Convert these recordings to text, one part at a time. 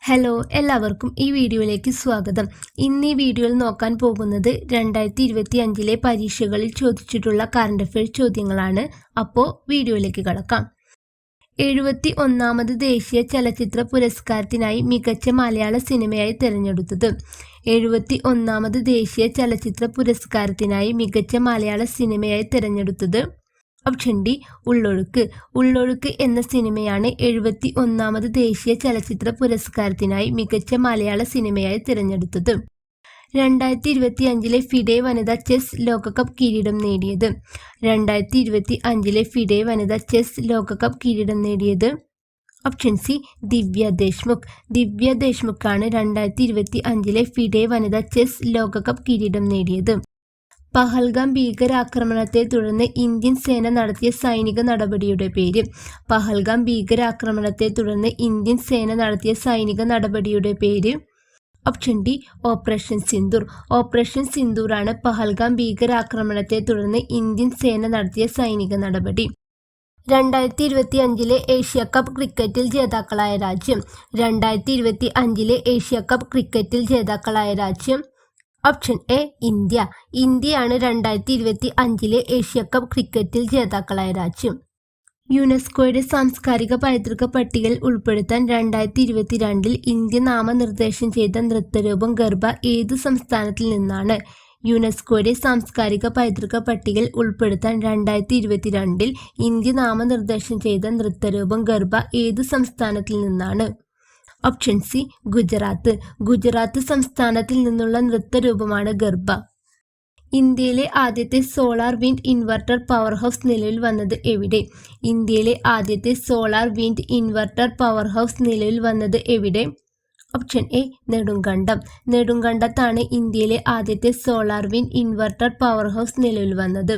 Hello, എല്ലാവർക്കും ഈ വീഡിയോയിലേക്ക് സ്വാഗതം. ഇന്ന് ഈ വീഡിയോയിൽ നോക്കാൻ പോകുന്നത് 2025 പരീക്ഷകളിൽ ചോദിച്ചിട്ടുള്ള കറണ്ട് അഫയേഴ്സ് ചോദ്യങ്ങളാണ്. അപ്പോൾ വീഡിയോയിലേക്ക് കടക്കാം. 71ാമത് ദേശീയ ചലച്ചിത്ര പുരസ്കാരത്തിനായി മികച്ച മലയാള സിനിമയായി തിരഞ്ഞെടുത്തത്. 71ാമത് ദേശീയ ചലച്ചിത്ര പുരസ്കാരത്തിനായി മികച്ച മലയാള സിനിമയായി തിരഞ്ഞെടുത്തത് ഓപ്ഷൻ ഡി ഉള്ളൊഴുക്ക്. ഉള്ളൊഴുക്ക് എന്ന സിനിമയാണ് 71ാമത് ദേശീയ ചലച്ചിത്ര പുരസ്കാരത്തിനായി മികച്ച മലയാള സിനിമയായി തിരഞ്ഞെടുത്തത്. 2025 ഫിഡെ വനിതാ ചെസ് ലോകകപ്പ് കിരീടം നേടിയത്. 2025 ഫിഡെ വനിതാ ചെസ് ലോകകപ്പ് കിരീടം നേടിയത് ഓപ്ഷൻ സി ദിവ്യ ദേശ്മുഖ്. ദിവ്യ ദേശ്മുഖാണ് 2025 ഫിഡെ വനിതാ ചെസ് ലോകകപ്പ് കിരീടം നേടിയത്. പഹൽഗാം ഭീകരാക്രമണത്തെ തുടർന്ന് ഇന്ത്യൻ സേന നടത്തിയ സൈനിക നടപടിയുടെ പേര്. പഹൽഗാം ഭീകരാക്രമണത്തെ തുടർന്ന് ഇന്ത്യൻ സേന നടത്തിയ സൈനിക നടപടിയുടെ പേര് option D operation Sindoor. Operation സിന്ദൂറാണ് പഹൽഗാം ഭീകരാക്രമണത്തെ തുടർന്ന് ഇന്ത്യൻ സേന നടത്തിയ സൈനിക നടപടി. 2025 ഏഷ്യ കപ്പ് ക്രിക്കറ്റിൽ ജേതാക്കളായ രാജ്യം. 2025 ഏഷ്യ കപ്പ് ക്രിക്കറ്റിൽ ജേതാക്കളായ രാജ്യം ഓപ്ഷൻ എ ഇന്ത്യ. ഇന്ത്യയാണ് 2025 ഏഷ്യ കപ്പ് ക്രിക്കറ്റിൽ ജേതാക്കളായ രാജ്യം. യുനെസ്കോയുടെ സാംസ്കാരിക പൈതൃക പട്ടികയിൽ ഉൾപ്പെടുത്താൻ 2022 ഇന്ത്യ നാമനിർദ്ദേശം ചെയ്ത നൃത്തരൂപം ഗർഭ ഏതു സംസ്ഥാനത്തിൽ നിന്നാണ്? യുനെസ്കോയുടെ സാംസ്കാരിക പൈതൃക പട്ടികയിൽ ഉൾപ്പെടുത്താൻ 2022 ഇന്ത്യ നാമനിർദ്ദേശം ചെയ്ത നൃത്തരൂപം ഗർഭ ഏതു സംസ്ഥാനത്തിൽ നിന്നാണ്? Option C Gujarat. ഗുജറാത്ത് സംസ്ഥാനത്തിൽ നിന്നുള്ള നൃത്തരൂപമാണ് ഗർഭ. ഇന്ത്യയിലെ ആദ്യത്തെ solar wind inverter power house നിലവിൽ വന്നത് എവിടെ? ഇന്ത്യയിലെ ആദ്യത്തെ solar wind inverter power house നിലവിൽ വന്നത് എവിടെ? Option A Nedumkandam. നെടുങ്കണ്ടത്താണ് ഇന്ത്യയിലെ ആദ്യത്തെ solar wind inverter power house നിലവിൽ വന്നത്.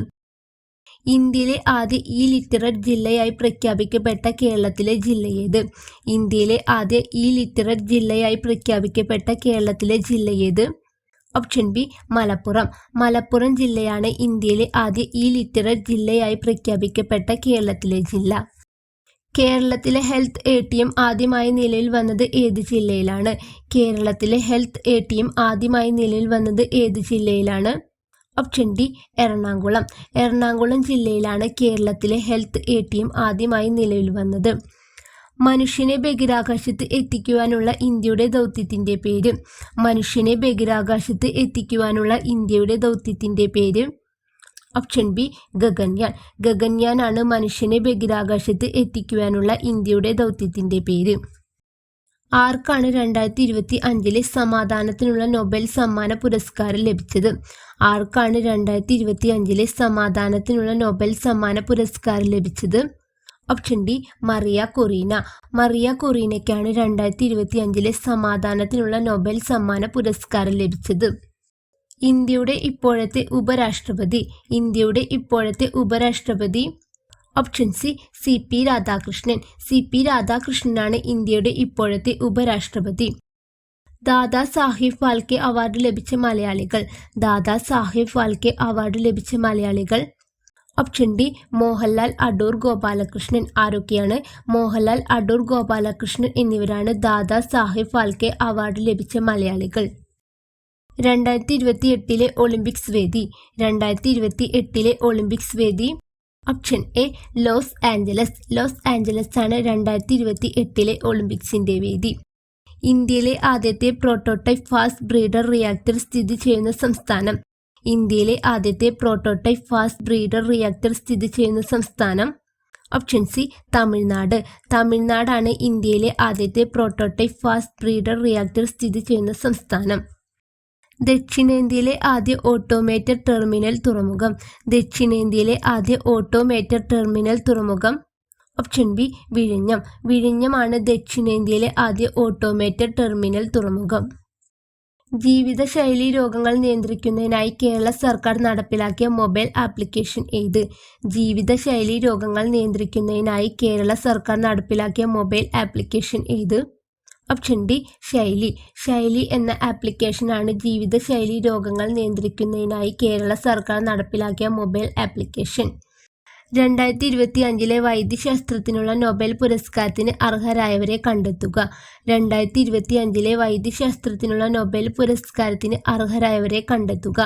ഇന്ത്യയിലെ ആദ്യ ലിറ്ററേറ്റ് ജില്ലയായി പ്രഖ്യാപിക്കപ്പെട്ട കേരളത്തിലെ ജില്ലയേത്? ഇന്ത്യയിലെ ആദ്യ ലിറ്ററേറ്റ് ജില്ലയായി പ്രഖ്യാപിക്കപ്പെട്ട കേരളത്തിലെ ജില്ലയേത്? Option B Malappuram. മലപ്പുറം ജില്ലയാണ് ഇന്ത്യയിലെ ആദ്യ ലിറ്ററേറ്റ് ജില്ലയായി പ്രഖ്യാപിക്കപ്പെട്ട കേരളത്തിലെ ജില്ല. കേരളത്തിലെ ഹെൽത്ത് ATM ആദ്യമായി നിലവിൽ വന്നത് ഏത് ജില്ലയിലാണ്? കേരളത്തിലെ ഹെൽത്ത് ATM ആദ്യമായി നിലവിൽ വന്നത് ഏത് ജില്ലയിലാണ്? Option D Ernakulam. എറണാകുളം ജില്ലയിലാണ് കേരളത്തിലെ ഹെൽത്ത് ATM ആദ്യമായി നിലവിൽ വന്നത്. മനുഷ്യനെ ബഹിരാകാശത്ത് എത്തിക്കുവാനുള്ള ഇന്ത്യയുടെ ദൗത്യത്തിന്റെ പേര്. മനുഷ്യനെ ബഹിരാകാശത്ത് എത്തിക്കുവാനുള്ള ഇന്ത്യയുടെ ദൗത്യത്തിന്റെ പേര് ഓപ്ഷൻ ബി ഗഗൻയാൻ. ഗഗൻയാനാണ് മനുഷ്യനെ ബഹിരാകാശത്ത് എത്തിക്കുവാനുള്ള ഇന്ത്യയുടെ ദൗത്യത്തിന്റെ പേര്. ആർക്കാണ് 2025 സമാധാനത്തിനുള്ള നൊബേൽ സമ്മാന പുരസ്കാരം ലഭിച്ചത്? ആർക്കാണ് 2025 സമാധാനത്തിനുള്ള നൊബേൽ സമ്മാന പുരസ്കാരം ലഭിച്ചത്? Option D Maria Corina. Maria കൊറീനയ്ക്കാണ് 2025 സമാധാനത്തിനുള്ള നൊബേൽ സമ്മാന പുരസ്കാരം ലഭിച്ചത്. ഇന്ത്യയുടെ ഇപ്പോഴത്തെ ഉപരാഷ്ട്രപതി. ഇന്ത്യയുടെ ഇപ്പോഴത്തെ ഉപരാഷ്ട്രപതി option C CP Radhakrishnan. CP രാധാകൃഷ്ണനാണ് ഇന്ത്യയുടെ ഇപ്പോഴത്തെ ഉപരാഷ്ട്രപതി. ദാദാ സാഹിബ് ഫാൽക്കെ അവാർഡ് ലഭിച്ച മലയാളികൾ. ദാദാ സാഹിബ് ഫാൽക്കെ അവാർഡ് ലഭിച്ച മലയാളികൾ ഓപ്ഷൻ ഡി മോഹൻലാൽ, അടൂർ ഗോപാലകൃഷ്ണൻ. ആരൊക്കെയാണ്? മോഹൻലാൽ, അടൂർ ഗോപാലകൃഷ്ണൻ എന്നിവരാണ് ദാദാ സാഹിബ് ഫാൽക്കെ അവാർഡ് ലഭിച്ച മലയാളികൾ. 2028 ഒളിമ്പിക്സ് വേദി. 2028 ഒളിമ്പിക്സ് വേദി option A Los Angeles. Los Angeles ആണ് 2028 ഒളിമ്പിക്സിന്റെ വേദി. ഇന്ത്യയിലെ ആദ്യത്തെ പ്രോട്ടോടൈപ്പ് ഫാസ്റ്റ് ബ്രീഡർ റിയാക്ടർ സ്ഥിതി ചെയ്യുന്ന സംസ്ഥാനം. ഇന്ത്യയിലെ ആദ്യത്തെ പ്രോട്ടോടൈപ്പ് ഫാസ്റ്റ് ബ്രീഡർ റിയാക്ടർ സ്ഥിതി ചെയ്യുന്ന സംസ്ഥാനം ഓപ്ഷൻ സി തമിഴ്നാട്. തമിഴ്നാടാണ് ഇന്ത്യയിലെ ആദ്യത്തെ പ്രോട്ടോടൈപ്പ് ഫാസ്റ്റ് ബ്രീഡർ റിയാക്ടർ സ്ഥിതി ചെയ്യുന്ന സംസ്ഥാനം. ദക്ഷിണേന്ത്യയിലെ ആദ്യ ഓട്ടോമേറ്റഡ് ടെർമിനൽ തുറമുഖം. ദക്ഷിണേന്ത്യയിലെ ആദ്യ ഓട്ടോമേറ്റഡ് ടെർമിനൽ തുറമുഖം ഓപ്ഷൻ ബി വിഴിഞ്ഞം. വിഴിഞ്ഞമാണ് ദക്ഷിണേന്ത്യയിലെ ആദ്യ ഓട്ടോമേറ്റഡ് ടെർമിനൽ തുറമുഖം. ജീവിതശൈലി രോഗങ്ങൾ നിയന്ത്രിക്കുന്നതിനായി കേരള സർക്കാർ നടപ്പിലാക്കിയ മൊബൈൽ ആപ്ലിക്കേഷൻ ഏത്? ജീവിതശൈലി രോഗങ്ങൾ നിയന്ത്രിക്കുന്നതിനായി കേരള സർക്കാർ നടപ്പിലാക്കിയ മൊബൈൽ ആപ്ലിക്കേഷൻ ഏത്? ഓപ്ഷൻ ഡി ശൈലി. ശൈലി എന്ന ആപ്ലിക്കേഷനാണ് ജീവിതശൈലി രോഗങ്ങൾ നിയന്ത്രിക്കുന്നതിനായി കേരള സർക്കാർ നടപ്പിലാക്കിയ മൊബൈൽ ആപ്ലിക്കേഷൻ. 2025 വൈദ്യശാസ്ത്രത്തിനുള്ള നൊബേൽ പുരസ്കാരത്തിന് അർഹരായവരെ കണ്ടെത്തുക. 2025 വൈദ്യശാസ്ത്രത്തിനുള്ള നൊബേൽ പുരസ്കാരത്തിന് അർഹരായവരെ കണ്ടെത്തുക.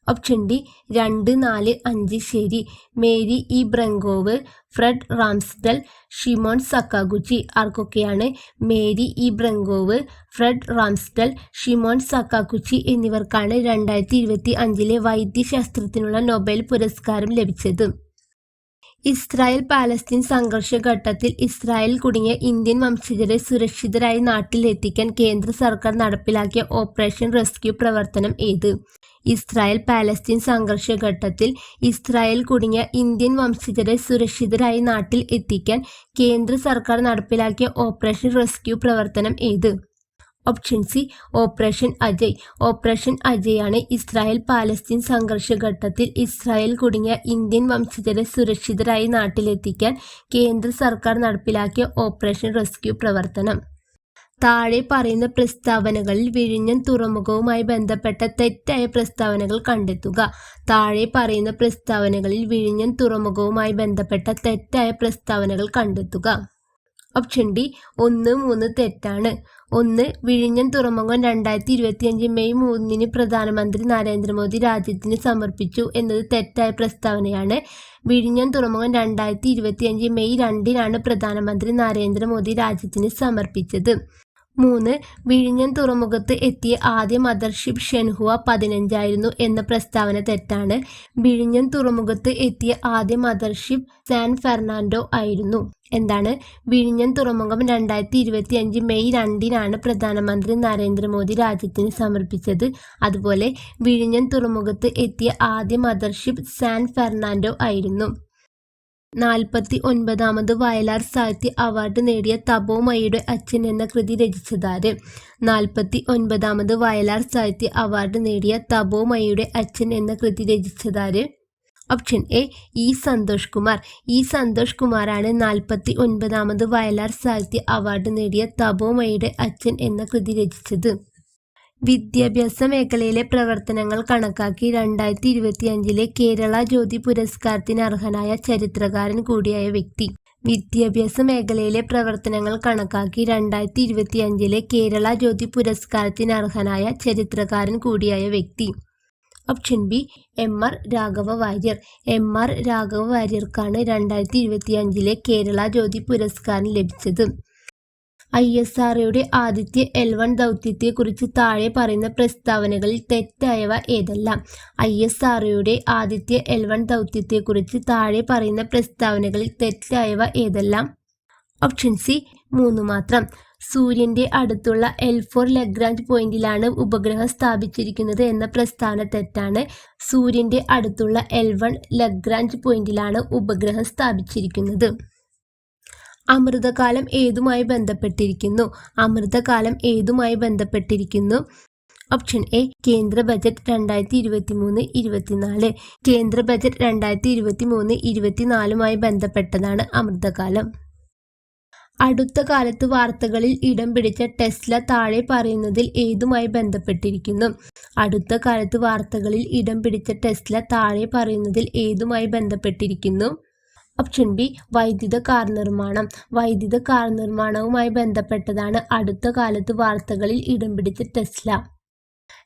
ഓപ്ഷൻ ഡി 2, 4, 5 ശരി. Mary E Brunkow, Fred Ramsdell, Shimon Sakaguchi. ആർക്കൊക്കെയാണ്? Mary E Brunkow, Fred Ramsdell, Shimon Sakaguchi എന്നിവർക്കാണ് 2025 വൈദ്യശാസ്ത്രത്തിനുള്ള നൊബേൽ പുരസ്കാരം ലഭിച്ചത്. ഇസ്രായേൽ പാലസ്തീൻ സംഘർഷഘട്ടത്തിൽ ഇസ്രായേലിൽ കുടുങ്ങിയ ഇന്ത്യൻ വംശജരെ സുരക്ഷിതരായി നാട്ടിലെത്തിക്കാൻ കേന്ദ്ര സർക്കാർ നടപ്പിലാക്കിയ ഓപ്പറേഷൻ റെസ്ക്യൂ പ്രവർത്തനം ഏത്? ഇസ്രായേൽ പാലസ്തീൻ സംഘർഷഘട്ടത്തിൽ ഇസ്രായേലിൽ കുടുങ്ങിയ ഇന്ത്യൻ വംശജരെ സുരക്ഷിതരായി നാട്ടിൽ എത്തിക്കാൻ കേന്ദ്ര സർക്കാർ നടപ്പിലാക്കിയ ഓപ്പറേഷൻ റെസ്ക്യൂ പ്രവർത്തനം ഏത്? Option C operation Ajay. Operation അജയാണ് ഇസ്രായേൽ പാലസ്തീൻ സംഘർഷഘട്ടത്തിൽ ഇസ്രായേൽ കുടുങ്ങിയ ഇന്ത്യൻ വംശജരെ സുരക്ഷിതരായി നാട്ടിലെത്തിക്കാൻ കേന്ദ്ര സർക്കാർ നടപ്പിലാക്കിയ ഓപ്പറേഷൻ റെസ്ക്യൂ പ്രവർത്തനം. താഴെ പറയുന്ന പ്രസ്താവനകളിൽ വിഴിഞ്ഞം തുറമുഖവുമായി ബന്ധപ്പെട്ട തെറ്റായ പ്രസ്താവനകൾ കണ്ടെത്തുക. താഴെ പറയുന്ന പ്രസ്താവനകളിൽ വിഴിഞ്ഞം തുറമുഖവുമായി ബന്ധപ്പെട്ട തെറ്റായ പ്രസ്താവനകൾ കണ്ടെത്തുക. ഓപ്ഷൻ ഡി 1, 3 തെറ്റാണ്. 1. വിഴിഞ്ഞം തുറമുഖം 2025 മെയ് 3 പ്രധാനമന്ത്രി നരേന്ദ്രമോദി രാജ്യത്തിന് സമർപ്പിച്ചു എന്നത് തെറ്റായ പ്രസ്താവനയാണ്. വിഴിഞ്ഞം തുറമുഖം 2025 മെയ് 2 പ്രധാനമന്ത്രി നരേന്ദ്രമോദി രാജ്യത്തിന് സമർപ്പിച്ചത്. 3. വിഴിഞ്ഞം തുറമുഖത്ത് എത്തിയ ആദ്യ മദർഷിപ്പ് ഷെൻഹുവ 15 ആയിരുന്നു എന്ന പ്രസ്താവന തെറ്റാണ്. വിഴിഞ്ഞം തുറമുഖത്ത് എത്തിയ ആദ്യ മദർഷിപ്പ് സാൻ ഫെർണാണ്ടോ ആയിരുന്നു. എന്താണ്? വിഴിഞ്ഞം തുറമുഖം 2025 മെയ് 2 പ്രധാനമന്ത്രി നരേന്ദ്രമോദി രാജ്യത്തിന് സമർപ്പിച്ചത്. അതുപോലെ വിഴിഞ്ഞം തുറമുഖത്ത് എത്തിയ ആദ്യ മദർഷിപ്പ് സാൻ ഫെർണാണ്ടോ ആയിരുന്നു. 49ാമത് വയലാർ സാഹിത്യ അവാർഡ് നേടിയ തപോമയുടെ അച്ഛൻ എന്ന കൃതി രചിച്ചതാര്? 49ാമത് വയലാർ സാഹിത്യ അവാർഡ് നേടിയ തപോമയുടെ അച്ഛൻ എന്ന കൃതി രചിച്ചതാര്? Option A E Santhosh Kumar. E Santhosh കുമാറാണ് 49ാമത് വയലാർ സാഹിത്യ അവാർഡ് നേടിയ തപോമയുടെ അച്ഛൻ എന്ന കൃതി രചിച്ചത്. വിദ്യാഭ്യാസ മേഖലയിലെ പ്രവർത്തനങ്ങൾ കണക്കാക്കി 2025 കേരള ജ്യോതി പുരസ്കാരത്തിന് അർഹനായ ചരിത്രകാരൻ കൂടിയായ വ്യക്തി. വിദ്യാഭ്യാസ മേഖലയിലെ പ്രവർത്തനങ്ങൾ കണക്കാക്കി 2025 കേരള ജ്യോതി പുരസ്കാരത്തിന് അർഹനായ ചരിത്രകാരൻ കൂടിയായ വ്യക്തി. Option B M R. Raghava Warrier. M R. Raghava വാര്യർക്കാണ് 2025 കേരള ജ്യോതി പുരസ്കാരം ലഭിച്ചത്. ISROയുടെ ആദ്യത്തെ L1 ദൗത്യത്തെക്കുറിച്ച് താഴെ പറയുന്ന പ്രസ്താവനകളിൽ തെറ്റായവ ഏതെല്ലാം? ISROയുടെ ആദ്യത്തെ L1 ദൗത്യത്തെക്കുറിച്ച് താഴെ പറയുന്ന പ്രസ്താവനകളിൽ തെറ്റായവ ഏതെല്ലാം? ഓപ്ഷൻ സി 3 മാത്രം. സൂര്യന്റെ അടുത്തുള്ള L4 ലഗ്രാഞ്ച് പോയിന്റിലാണ് ഉപഗ്രഹം സ്ഥാപിച്ചിരിക്കുന്നത് എന്ന പ്രസ്താവന തെറ്റാണ്. സൂര്യന്റെ അടുത്തുള്ള L1 ലഗ്രാഞ്ച് പോയിന്റിലാണ് ഉപഗ്രഹം സ്ഥാപിച്ചിരിക്കുന്നത്. അമൃതകാലം ഏതുമായി ബന്ധപ്പെട്ടിരിക്കുന്നു? അമൃതകാലം ഏതുമായി ബന്ധപ്പെട്ടിരിക്കുന്നു? ഓപ്ഷൻ എ കേന്ദ്ര ബജറ്റ് 2023-24. കേന്ദ്ര ബജറ്റ് 2023-24 ബന്ധപ്പെട്ടതാണ് അമൃതകാലം. അടുത്ത കാലത്ത് വാർത്തകളിൽ ഇടം പിടിച്ച ടെസ്ല താഴെ പറയുന്നതിൽ ഏതുമായി ബന്ധപ്പെട്ടിരിക്കുന്നു? അടുത്ത കാലത്ത് വാർത്തകളിൽ ഇടം പിടിച്ച ടെസ്ല താഴെ പറയുന്നതിൽ ഏതുമായി ബന്ധപ്പെട്ടിരിക്കുന്നു? ഓപ്ഷൻ ബി വൈദ്യുത കാർ നിർമ്മാണം. വൈദ്യുത കാർ നിർമ്മാണവുമായി ബന്ധപ്പെട്ടതാണ് അടുത്ത കാലത്ത് വാർത്തകളിൽ ഇടം പിടിച്ച ടെസ്ല.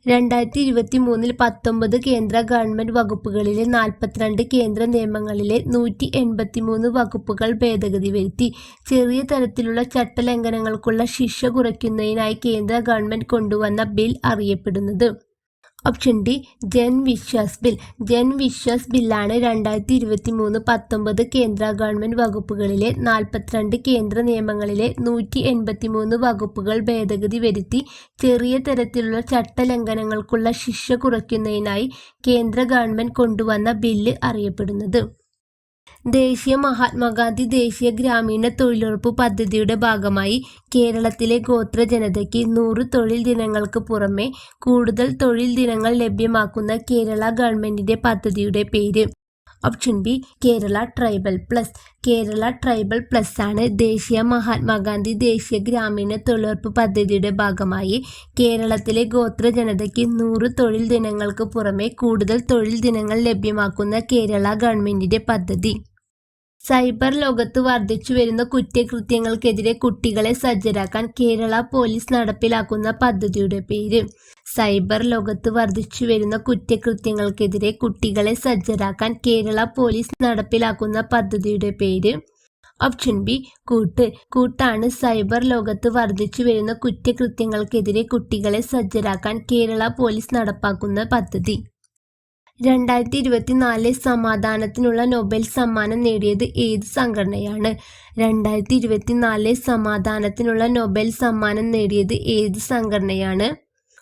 2023 19 കേന്ദ്ര ഗവൺമെന്റ് വകുപ്പുകളിലെ 42 കേന്ദ്ര നിയമങ്ങളിലെ 183 വകുപ്പുകൾ ഭേദഗതി വരുത്തി. ചെറിയ തരത്തിലുള്ള ചട്ടലംഘനങ്ങൾക്കുള്ള ശിക്ഷ കുറയ്ക്കുന്നതിനായി കേന്ദ്ര ഗവൺമെന്റ് കൊണ്ടുവന്ന ബിൽ അറിയപ്പെടുന്നത്? Option D Jan Vishwas bill. Jan Vishwas ബില്ലാണ് 2023 19 കേന്ദ്ര ഗവൺമെന്റ് വകുപ്പുകളിലെ 42 കേന്ദ്ര നിയമങ്ങളിലെ 183 വകുപ്പുകൾ ഭേദഗതി വരുത്തി ചെറിയ തരത്തിലുള്ള ചട്ടലംഘനങ്ങൾക്കുള്ള ശിക്ഷ കുറയ്ക്കുന്നതിനായി കേന്ദ്ര ഗവൺമെന്റ് കൊണ്ടുവന്ന ബില്ല് അറിയപ്പെടുന്നത്? ദേശീയ മഹാത്മാഗാന്ധി ദേശീയ ഗ്രാമീണ തൊഴിലുറപ്പ് പദ്ധതിയുടെ ഭാഗമായി കേരളത്തിലെ ഗോത്ര ജനതയ്ക്ക് 100 തൊഴിൽ ദിനങ്ങൾക്ക് പുറമെ കൂടുതൽ തൊഴിൽ ദിനങ്ങൾ ലഭ്യമാക്കുന്ന കേരള ഗവൺമെന്റിന്റെ പദ്ധതിയുടെ പേര്? Option B Kerala tribal plus. Kerala tribal plus ആണ് ദേശീയ മഹാത്മാഗാന്ധി ദേശീയ ഗ്രാമീണ തൊഴിലുറപ്പ് പദ്ധതിയുടെ ഭാഗമായി കേരളത്തിലെ ഗോത്ര ജനതയ്ക്ക് 100 തൊഴിൽ ദിനങ്ങൾക്ക് പുറമെ കൂടുതൽ തൊഴിൽ ദിനങ്ങൾ ലഭ്യമാക്കുന്ന കേരള ഗവൺമെന്റിന്റെ പദ്ധതി. സൈബർ ലോകത്ത് വർദ്ധിച്ചുവരുന്ന കുറ്റകൃത്യങ്ങൾക്കെതിരെ കുട്ടികളെ സജ്ജരാക്കാൻ കേരള പോലീസ് നടപ്പിലാക്കുന്ന പദ്ധതിയുടെ പേര്. സൈബർ ലോകത്ത് വർദ്ധിച്ചുവരുന്ന കുറ്റകൃത്യങ്ങൾക്കെതിരെ കുട്ടികളെ സജ്ജരാക്കാൻ കേരള പോലീസ് നടപ്പിലാക്കുന്ന പദ്ധതിയുടെ പേര്. ഓപ്ഷൻ ബി കൂട്ടാണ് സൈബർ ലോകത്ത് വർദ്ധിച്ചുവരുന്ന കുറ്റകൃത്യങ്ങൾക്കെതിരെ കുട്ടികളെ സജ്ജരാക്കാൻ കേരള പോലീസ് നടപ്പാക്കുന്ന പദ്ധതി. 2024 സമാധാനത്തിനുള്ള നൊബേൽ സമ്മാനം നേടിയത് ഏത് സംഘടനയാണ്? 2024 സമാധാനത്തിനുള്ള നൊബേൽ സമ്മാനം നേടിയത് ഏത് സംഘടനയാണ്?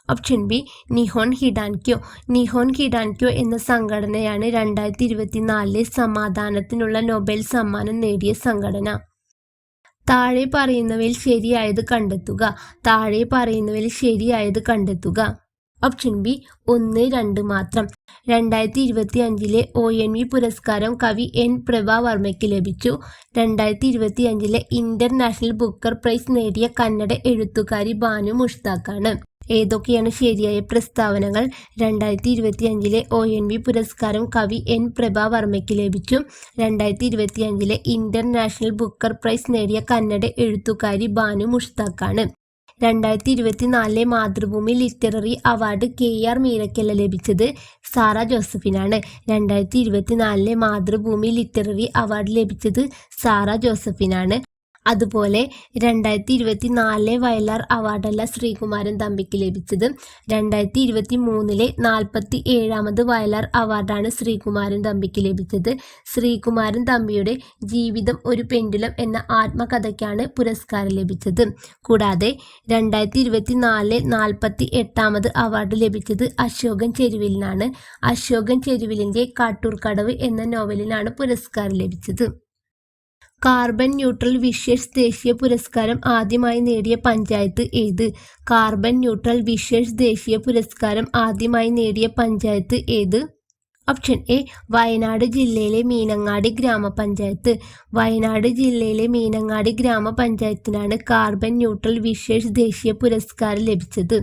ഓപ്ഷൻ ബി നിഹോൺ ഹിഡാൻക്യോ എന്ന സംഘടനയാണ് 2024 സമാധാനത്തിനുള്ള നൊബേൽ സമ്മാനം നേടിയ സംഘടന. താഴെ പറയുന്നവയിൽ ശരിയായത് കണ്ടെത്തുക. ഓപ്ഷൻ ബി 1, 2 മാത്രം. 2025 ONV പുരസ്കാരം കവി N. പ്രഭാവർമ്മയ്ക്ക് ലഭിച്ചു. 2025 ഇന്റർനാഷണൽ ബുക്കർ പ്രൈസ് നേടിയ കന്നഡ എഴുത്തുകാരി ബാനു മുഷ്താഖാണ്. ഏതൊക്കെയാണ് ശരിയായ പ്രസ്താവനകൾ? 2025 ONV പുരസ്കാരം കവി N. പ്രഭാവർമ്മയ്ക്ക് ലഭിച്ചു. 2025 ഇന്റർനാഷണൽ ബുക്കർ പ്രൈസ് നേടിയ കന്നഡ എഴുത്തുകാരി ബാനു മുഷ്താഖാണ്. 2024 മാതൃഭൂമി ലിറ്റററി അവാർഡ് KR മീരയ്ക്കല്ല ലഭിച്ചത്, സാറ ജോസഫിനാണ്. 2024 മാതൃഭൂമി ലിറ്റററി അവാർഡ് ലഭിച്ചത് സാറ ജോസഫിനാണ്. അതുപോലെ 2024 വയലാർ അവാർഡല്ല ശ്രീകുമാരൻ തമ്പിക്ക് ലഭിച്ചത്. 2023 47ാമത് വയലാർ അവാർഡാണ് ശ്രീകുമാരൻ തമ്പിക്ക് ലഭിച്ചത്. ശ്രീകുമാരൻ തമ്പിയുടെ ജീവിതം ഒരു പെൻഡുലം എന്ന ആത്മകഥയ്ക്കാണ് പുരസ്കാരം ലഭിച്ചത്. കൂടാതെ 2024 48ാമത് അവാർഡ് ലഭിച്ചത് അശോകൻ ചെരുവിലിനാണ്. അശോകൻ ചെരുവിലിൻ്റെ കാട്ടൂർക്കടവ് എന്ന നോവലിനാണ് പുരസ്കാരം ലഭിച്ചത്. കാർബൺ ന്യൂട്രൽ വിഷേഴ്സ് ദേശീയ പുരസ്കാരം ആദ്യമായി നേടിയ പഞ്ചായത്ത് ഏത്? കാർബൺ ന്യൂട്രൽ വിഷേഴ്സ് ദേശീയ പുരസ്കാരം ആദ്യമായി നേടിയ പഞ്ചായത്ത് ഏത്? ഓപ്ഷൻ എ വയനാട് ജില്ലയിലെ മീനങ്ങാടി ഗ്രാമപഞ്ചായത്ത്. വയനാട് ജില്ലയിലെ മീനങ്ങാടി ഗ്രാമപഞ്ചായത്തിനാണ് കാർബൺ ന്യൂട്രൽ വിഷേഴ്സ് ദേശീയ പുരസ്കാരം ലഭിച്ചത്.